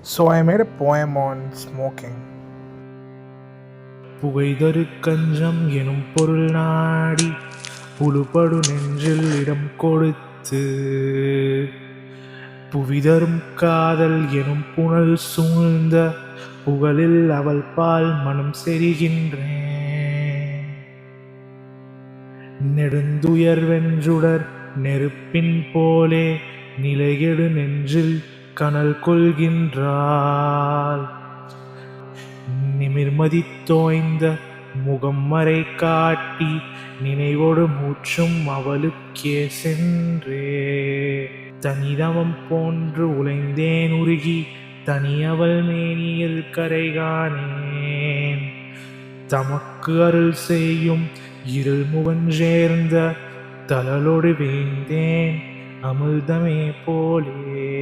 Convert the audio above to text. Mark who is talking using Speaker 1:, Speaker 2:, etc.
Speaker 1: So I made a poem on smoking.
Speaker 2: புகைதரு Ganjam எனும் பொருள் நாடி புழுபடு நெஞ்சில் இடம் கொடுத்து புவிதரும் காதல் எனும் புனல் சூழ்ந்த புகழில் அவள் பால் மனம் செரிகின்றேன். நெடுந்துயர் வென்றுடர் நெருப்பின் போலே நிலைகெடு நெஞ்சில் கனல் கொள்கின்றாள். நிமிர்மதி தோய்ந்த முகம் மறை காட்டி நினைவோடு மூச்சும் அவளுக்கே சென்றே. தனிதவம் போன்று உழைந்தேன் உருகி தனியவள் மேனியில் கரை காணேன். தமக்கு அருள் செய்யும் இருள் முகஞ்சேர்ந்த தளலோடு வீழ்ந்தேன் அமிழ்தமே போலே.